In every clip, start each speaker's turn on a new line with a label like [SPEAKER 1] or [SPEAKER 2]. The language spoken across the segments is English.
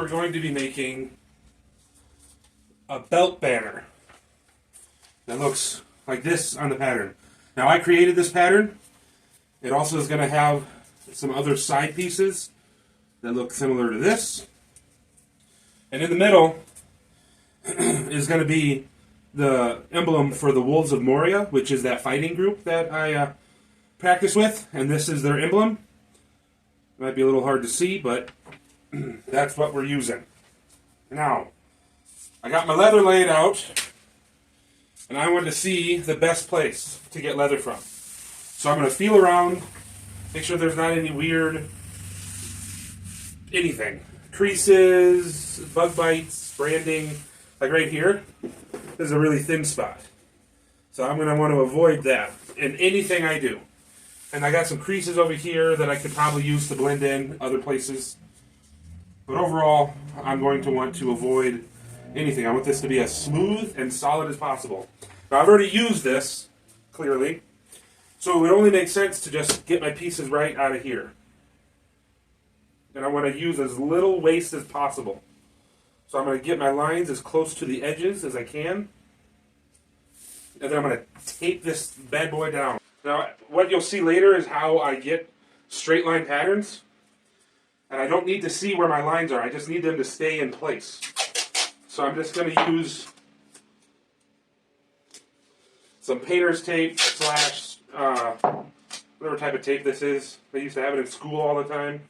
[SPEAKER 1] we're going to be making a belt banner that looks like this on the pattern. Now I created this pattern. It also is going to have some other side pieces that look similar to this. And in the middle is going to be the emblem for the Wolves of Moria, which is that fighting group that I practice with. And this is their emblem. It might be a little hard to see, but that's what we're using. Now, I got my leather laid out, and I wanted to see the best place to get leather from. So I'm going to feel around, make sure there's not any weird anything. Creases, bug bites, branding. Like right here, this is a really thin spot. So I'm going to want to avoid that in anything I do. And I got some creases over here that I could probably use to blend in other places. But overall, I'm going to want to avoid anything. I want this to be as smooth and solid as possible. Now, I've already used this, clearly, so it would only make sense to just get my pieces right out of here. And I want to use as little waste as possible. So I'm going to get my lines as close to the edges as I can. And then I'm going to tape this bad boy down. Now, what you'll see later is how I get straight line patterns. And I don't need to see where my lines are. I just need them to stay in place. So I'm just going to use some painter's tape slash whatever type of tape this is. They used to have it in school all the time.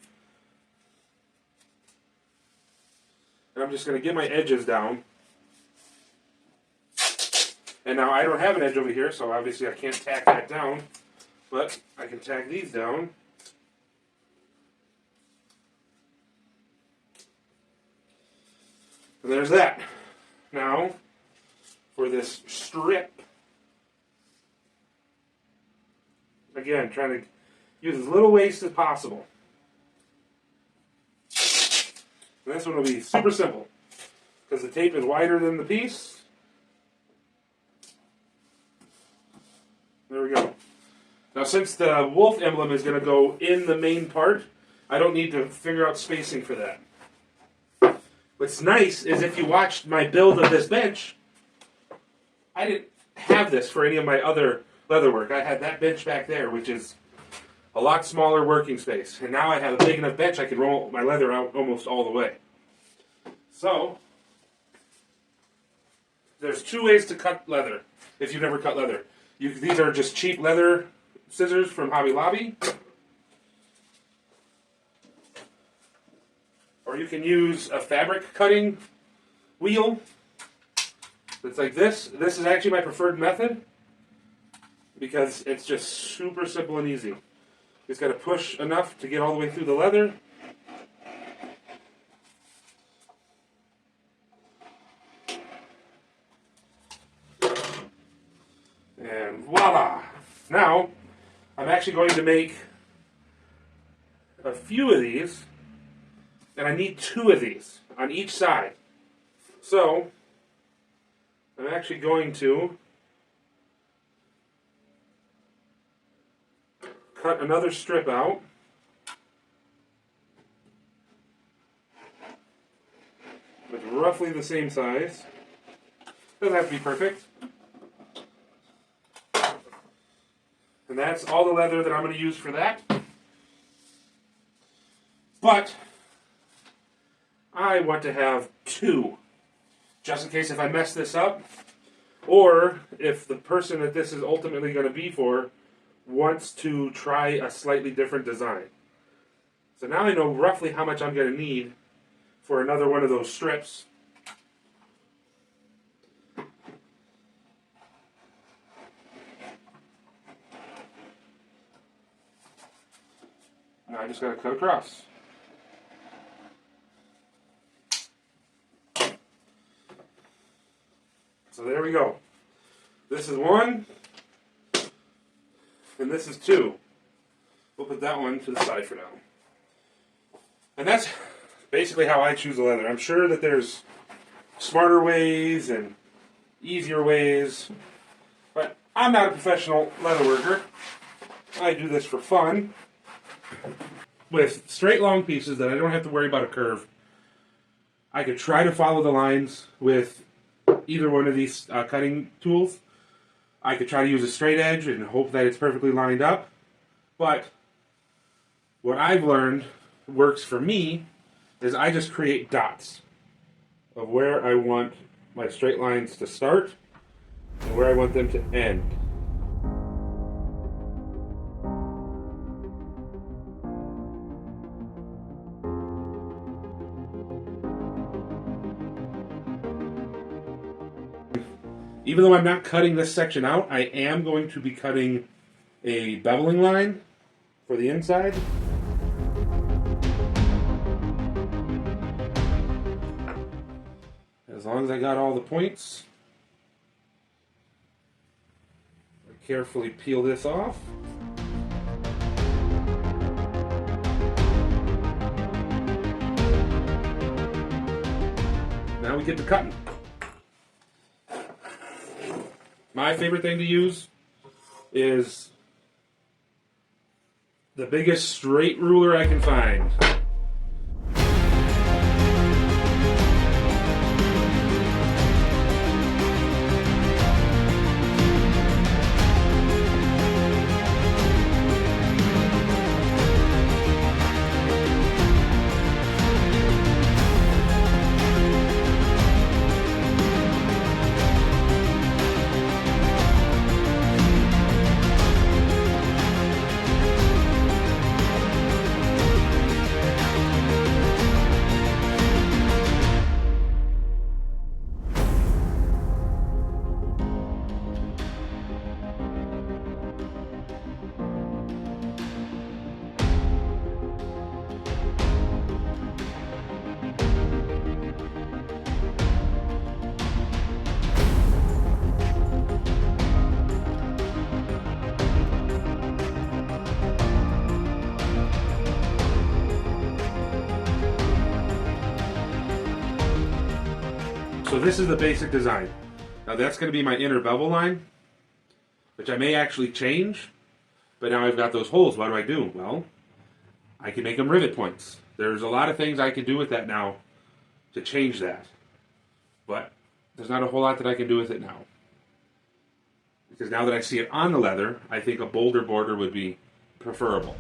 [SPEAKER 1] And I'm just going to get my edges down. And now I don't have an edge over here, so obviously I can't tack that down. But I can tack these down. And there's that. Now, for this strip, again, trying to use as little waste as possible. And this one will be super simple, because the tape is wider than the piece. There we go. Now, since the wolf emblem is going to go in the main part, I don't need to figure out spacing for that. What's nice is if you watched my build of this bench, I didn't have this for any of my other leather work. I had that bench back there, which is a lot smaller working space. And now I have a big enough bench I can roll my leather out almost all the way. So, there's two ways to cut leather, if you've never cut leather. These are just cheap leather scissors from Hobby Lobby. Or you can use a fabric cutting wheel that's like this. This is actually my preferred method because it's just super simple and easy. Just got to push enough to get all the way through the leather. And voila! Now, I'm actually going to make a few of these. And I need two of these on each side. So, I'm actually going to cut another strip out. With roughly the same size. Doesn't have to be perfect. And that's all the leather that I'm going to use for that. But I want to have two, just in case if I mess this up, or if the person that this is ultimately going to be for wants to try a slightly different design. So now I know roughly how much I'm going to need for another one of those strips. Now I just got to cut across. So there we go. This is one, and this is two. We'll put that one to the side for now. And that's basically how I choose the leather. I'm sure that there's smarter ways and easier ways, but I'm not a professional leather worker. I do this for fun with straight long pieces that I don't have to worry about a curve. I could try to follow the lines with either one of these cutting tools. I could try to use a straight edge and hope that it's perfectly lined up. But what I've learned works for me is I just create dots of where I want my straight lines to start and where I want them to end. Even though I'm not cutting this section out, I am going to be cutting a beveling line for the inside. As long as I got all the points, I carefully peel this off. Now we get to cutting. My favorite thing to use is the biggest straight ruler I can find. So this is the basic design. Now that's going to be my inner bevel line, which I may actually change, but now I've got those holes. What do I do? Well, I can make them rivet points. There's a lot of things I can do with that now to change that, but there's not a whole lot that I can do with it now. Because now that I see it on the leather, I think a bolder border would be preferable.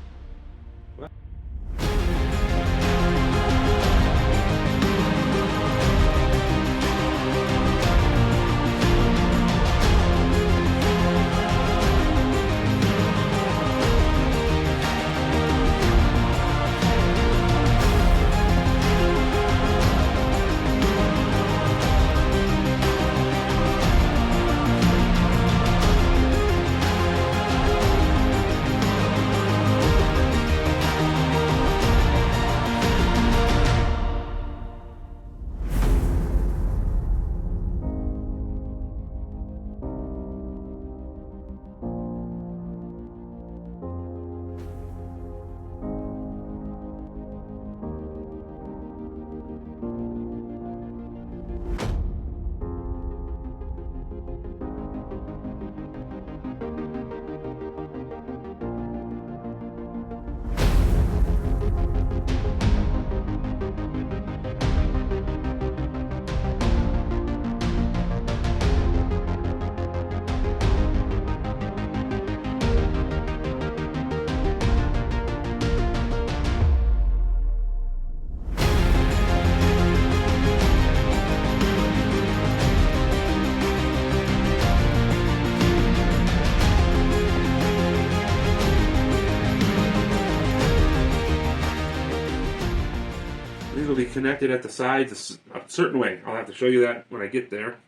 [SPEAKER 1] These will be connected at the sides a certain way. I'll have to show you that when I get there.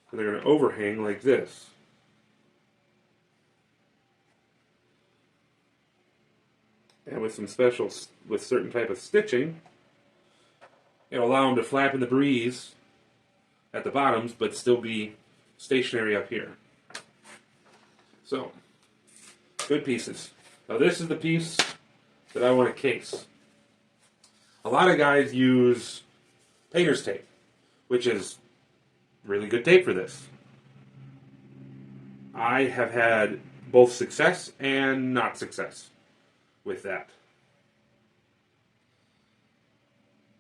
[SPEAKER 1] And they're going to overhang like this. And with some special, with certain type of stitching, it'll allow them to flap in the breeze at the bottoms, but still be stationary up here. So, good pieces. Now this is the piece that I want to case. A lot of guys use painter's tape, which is really good tape for this. I have had both success and not success with that.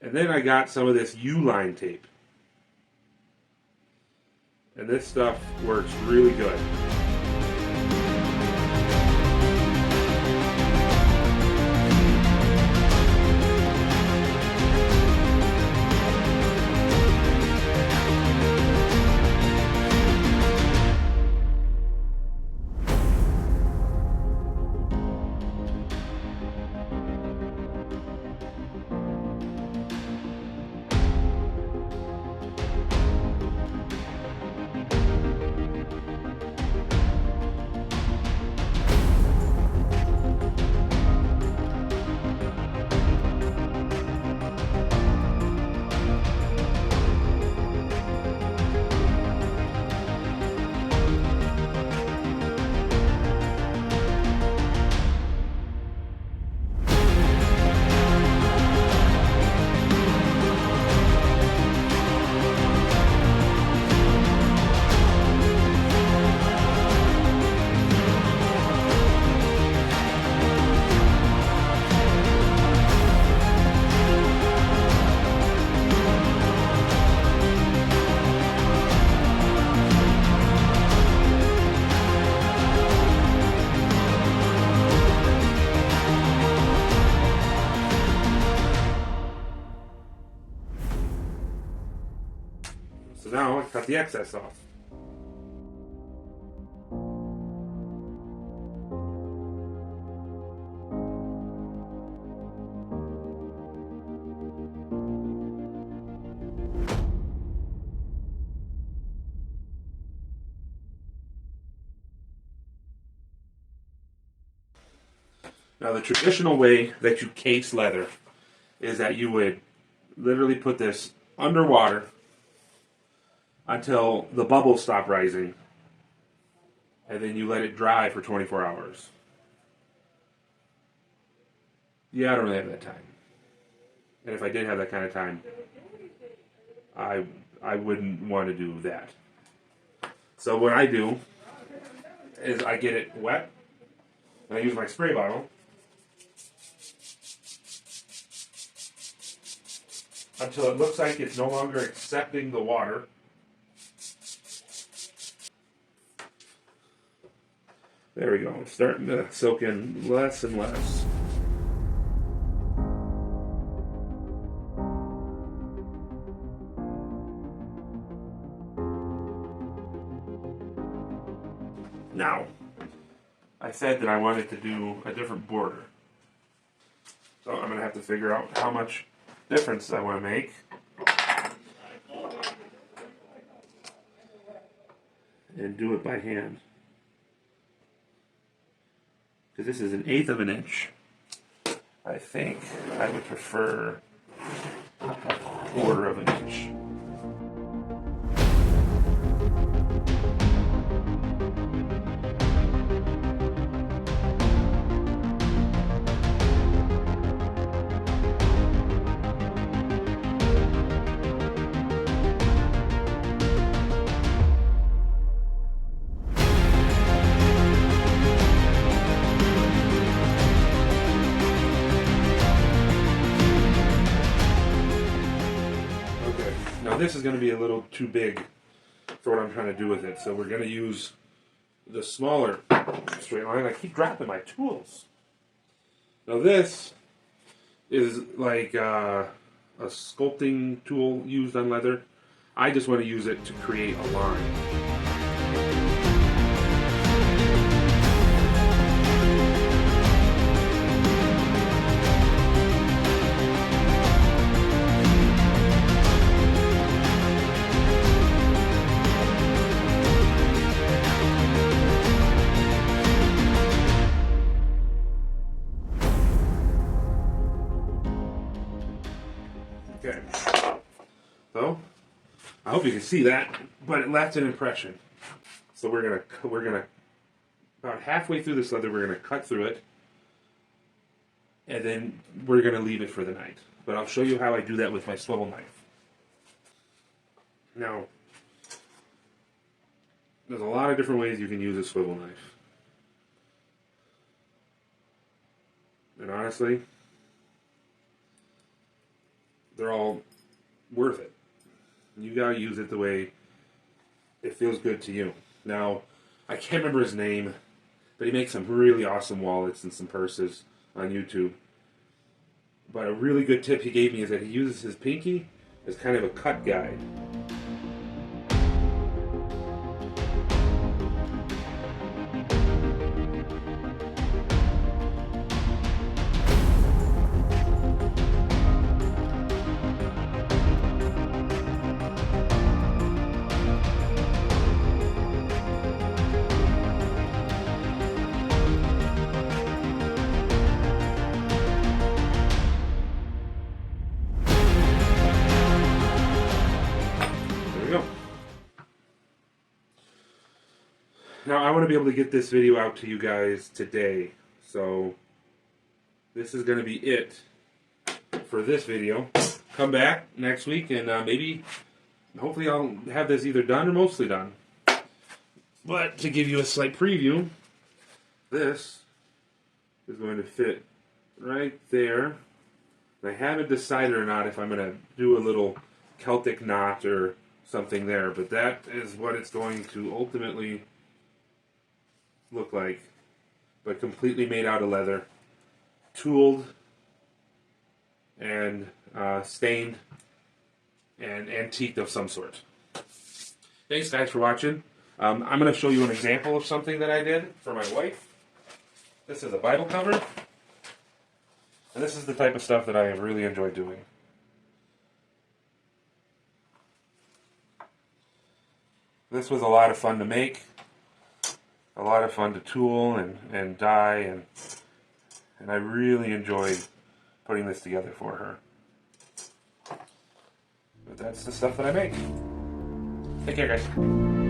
[SPEAKER 1] And then I got some of this U-line tape. And this stuff works really good. So now I cut the excess off. Now the traditional way that you case leather is that you would literally put this underwater until the bubbles stop rising, and then you let it dry for 24 hours. Yeah, I don't really have that time. And if I did have that kind of time, I wouldn't want to do that. So what I do is I get it wet, and I use my spray bottle until it looks like it's no longer accepting the water. There we go. It's starting to soak in less and less. Now, I said that I wanted to do a different border. So I'm going to have to figure out how much difference I want to make. And do it by hand. Because this is 1/8 of an inch. I think I would prefer 1/4 of an inch. Now this is going to be a little too big for what I'm trying to do with it, so we're going to use the smaller straight line. I keep dropping my tools. Now this is like a sculpting tool used on leather. I just want to use it to create a line. Okay, so I hope you can see that, but it left an impression. So we're gonna about halfway through this leather, we're gonna cut through it, and then we're gonna leave it for the night. But I'll show you how I do that with my swivel knife. Now, there's a lot of different ways you can use a swivel knife, and honestly, they're all worth it. You gotta use it the way it feels good to you. Now, I can't remember his name, but he makes some really awesome wallets and some purses on YouTube. But a really good tip he gave me is that he uses his pinky as kind of a cut guide. Go. Now I want to be able to get this video out to you guys today, so this is going to be it for this video. Come back next week and hopefully I'll have this either done or mostly done. But to give you a slight preview, this is going to fit right there. I haven't decided or not if I'm going to do a little Celtic knot or something there, but that is what it's going to ultimately look like, but completely made out of leather, tooled and stained and antiqued of some sort. Thanks guys for watching. I'm going to show you an example of something that I did for my wife. This is a Bible cover, and this is the type of stuff that I have really enjoyed doing. This was a lot of fun to make, a lot of fun to tool and dye, and I really enjoyed putting this together for her. But that's the stuff that I make. Take care, guys.